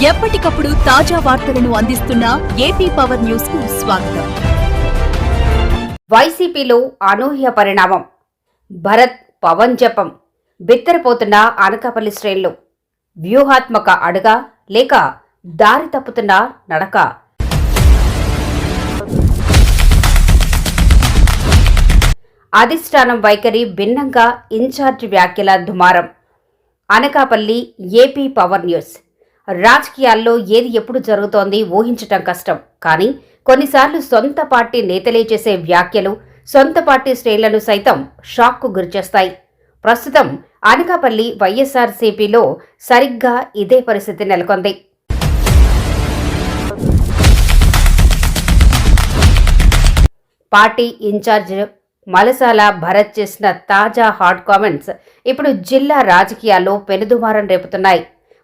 ఎప్పటికప్పుడు తాజా వార్తలను అందిస్తున్న ఏపీ పవర్ న్యూస్ కు స్వాగతం. వైసీపీలో అనూహ్య పరిణామం. భరత్ పవన్ జపం. బిత్తరపోతున్న అనకాపల్లి శ్రేణులు. వ్యూహాత్మక అడుగా లేక దారి తప్పుతున్న నడక. అధిష్టానం వైఖరి భిన్నంగా ఇన్ఛార్జి వ్యాఖ్యల దుమారం. Anakapalli AP power news. రాజకీయాల్లో ఏది ఎప్పుడు జరుగుతోంది ఊహించటం కష్టం. కానీ కొన్నిసార్లు సొంత పార్టీ నేతలే చేసే వ్యాఖ్యలు సొంత పార్టీ శ్రేణులను సైతం షాక్కు గురిచేస్తాయి. ప్రస్తుతం అనకాపల్లి వైఎస్ఆర్సీపీలో సరిగ్గా ఇదే పరిస్థితి నెలకొంది. పార్టీ ఇన్ఛార్జ్ మలసాల భరత్ చేసిన తాజా హాట్ కామెంట్స్ ఇప్పుడు జిల్లా రాజకీయాల్లో పెనుదుమారం రేపుతున్నాయి.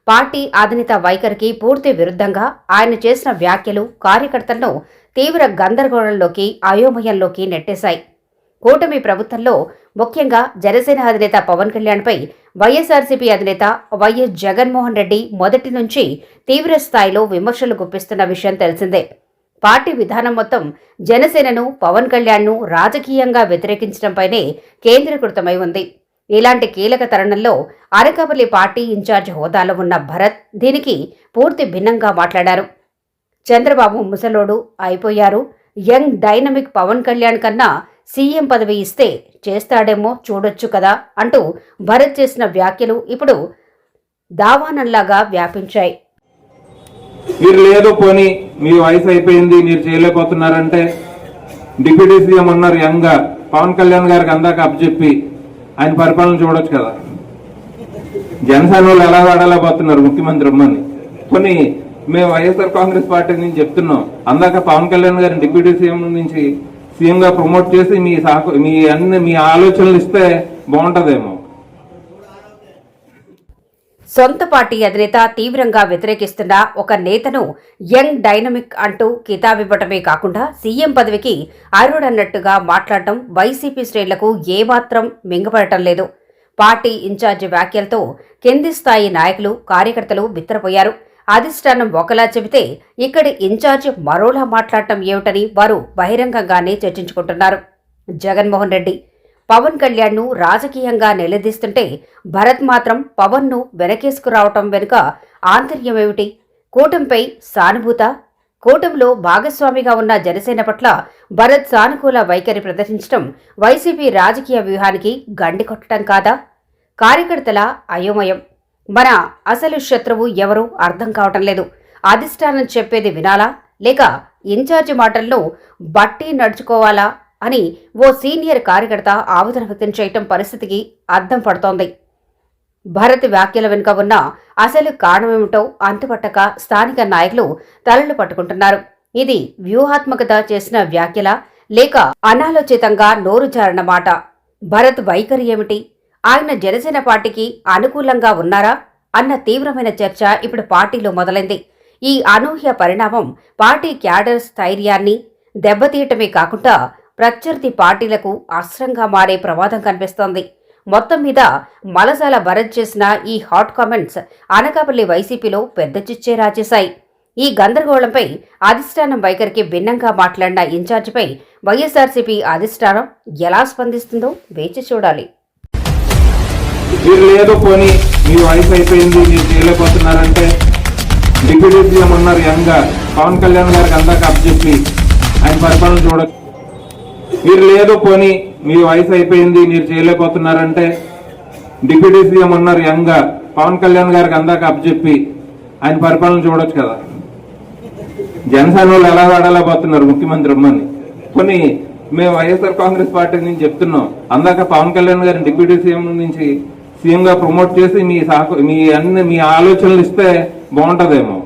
పార్టీ అధినేత వైఖరికి పూర్తి విరుద్ధంగా ఆయన చేసిన వ్యాఖ్యలు కార్యకర్తలను తీవ్ర గందరగోళంలోకి అయోమయంలోకి నెట్టేశాయి. కూటమి ప్రభుత్వంలో ముఖ్యంగా జనసేన అధినేత పవన్ కళ్యాణ్పై వైఎస్ఆర్సీపీ అధినేత వైఎస్ జగన్మోహన్ రెడ్డి మొదటి నుంచి తీవ్ర స్థాయిలో విమర్శలు గుప్పిస్తున్న విషయం తెలిసిందే. పార్టీ విధానం మొత్తం జనసేనను పవన్ కళ్యాణ్ను రాజకీయంగా వ్యతిరేకించడంపైనే కేంద్రీకృతమై ఉంది. ఇలాంటి కీలక తరుణంలో అనకాపల్లి పార్టీ ఇన్ఛార్జ్ హోదాలో ఉన్న భరత్ దీనికి పూర్తి భిన్నంగా మాట్లాడారు. చంద్రబాబు ముసలోడు అయిపోయారు, యంగ్ డైనమిక్ పవన్ కళ్యాణ్ కన్నా సీఎం పదవి ఇస్తే చేస్తాడేమో చూడొచ్చు కదా అంటూ భరత్ చేసిన వ్యాఖ్యలు ఇప్పుడు దావానంలాగా వ్యాపించాయి. మీరు లేదు పోనీ మీ వయసు అయిపోయింది మీరు చేయలేకపోతున్నారంటే డిప్యూటీ సీఎం ఉన్నారు యంగ్ గా పవన్ కళ్యాణ్ గారికి అందాక అప్పచెప్పి ఆయన పరిపాలన చూడొచ్చు కదా. జనసేన వాళ్ళు ఎలా వాడాలేకపోతున్నారు ముఖ్యమంత్రి ఉమ్మని. కొన్ని మేము వైఎస్ఆర్ కాంగ్రెస్ పార్టీ నుంచి చెప్తున్నాం, అందాక పవన్ కళ్యాణ్ గారిని డిప్యూటీ సీఎం నుంచి సీఎం గా ప్రమోట్ చేసి మీ ఆలోచనలు ఇస్తే బాగుంటదేమో. సొంత పార్టీ అధినేత తీవ్రంగా వ్యతిరేకిస్తున్న ఒక నేతను యంగ్ డైనమిక్ అంటూ కితాబివ్వటమే కాకుండా సీఎం పదవికి అర్హుడన్నట్టుగా మాట్లాడటం వైసీపీ శ్రేణులకు ఏమాత్రం మింగపడటం లేదు. పార్టీ ఇన్ఛార్జి వ్యాఖ్యలతో కింది స్థాయి నాయకులు కార్యకర్తలు బిత్తరపోయారు. అధిష్టానం ఒకలా చెబితే ఇక్కడి ఇన్ఛార్జి మరోలా మాట్లాడటం ఏమిటని వారు బహిరంగంగానే చర్చించుకుంటున్నారు. జగన్మోహన్ రెడ్డి పవన్ కళ్యాణ్ను రాజకీయంగా నిలదీస్తుంటే భరత్ మాత్రం పవన్ను వెనకేసుకురావటం వెనుక ఆంతర్యమేమిటి? కూటమిపై సానుభూత? కూటమిలో భాగస్వామిగా ఉన్న జనసేన పట్ల భరత్ సానుకూల వైఖరి ప్రదర్శించడం వైసీపీ రాజకీయ వ్యూహానికి గండి కొట్టడం కాదా? కార్యకర్తల అయోమయం. మన అసలు శత్రువు ఎవరో అర్థం కావటం లేదు. అధిష్టానం చెప్పేది వినాలా లేక ఇన్ఛార్జి మాటల్లో బట్టి నడుచుకోవాలా అని ఓ సీనియర్ కార్యకర్త ఆవేదన వ్యక్తం చేయటం పరిస్థితికి అద్దం పడుతోంది. భరత్ వ్యాఖ్యల వెనుక ఉన్న అసలు కారణమేమిటో అంతుపట్టక స్థానిక నాయకులు తలలు పట్టుకుంటున్నారు. ఇది వ్యూహాత్మకత చేసిన వ్యాఖ్యల లేక అనాలోచితంగా నోరు జారిన మాట? భరత్ వైఖరి ఏమిటి? ఆయన జనసేన పార్టీకి అనుకూలంగా ఉన్నారా అన్న తీవ్రమైన చర్చ ఇప్పుడు పార్టీలో మొదలైంది. ఈ అనూహ్య పరిణామం పార్టీ క్యాడర్ స్థైర్యాన్ని దెబ్బతీయటమే కాకుండా ప్రత్యర్థి పార్టీలకు అస్త్రంగా మారే ప్రమాదం కనిపిస్తోంది. మొత్తం మీద మలసాల భరత్ చేసిన ఈ హాట్ కామెంట్స్ అనకాపల్లి వైసీపీలో పెద్ద చిచ్చే రాచేశాయి. ఈ గందరగోళంపై అధిష్టానం వైఖరికి భిన్నంగా మాట్లాడిన ఇన్ఛార్జిపై వైఎస్ఆర్సీపీ అధిష్టానం ఎలా స్పందిస్తుందో వేచి చూడాలి. మీరు లేదు పోనీ మీ వయసు అయిపోయింది మీరు చేయలేకపోతున్నారంటే డిప్యూటీ సీఎం ఉన్నారు యంగ్ గా పవన్ కళ్యాణ్ గారికి అందాక అప్పచెప్పి ఆయన పరిపాలన చూడొచ్చు. మీరు లేదు పోనీ మీ వయసు అయిపోయింది మీరు చేయలేకపోతున్నారంటే డిప్యూటీ సీఎం ఉన్నారు యంగ్ గా పవన్ కళ్యాణ్ గారికి అందాక అప్పచెప్పి ఆయన పరిపాలన చూడొచ్చు కదా. జనసేన వాళ్ళు ఎలా వాడాలేకపోతున్నారు ముఖ్యమంత్రి ఉమ్మని. కొన్ని మేము వైఎస్ఆర్ కాంగ్రెస్ పార్టీ నుంచి చెప్తున్నాం, అందాక పవన్ కళ్యాణ్ గారిని డిప్యూటీ సీఎం నుంచి సీఎం గా ప్రమోట్ చేసి మీ ఆలోచనలు ఇస్తే బాగుంటదేమో.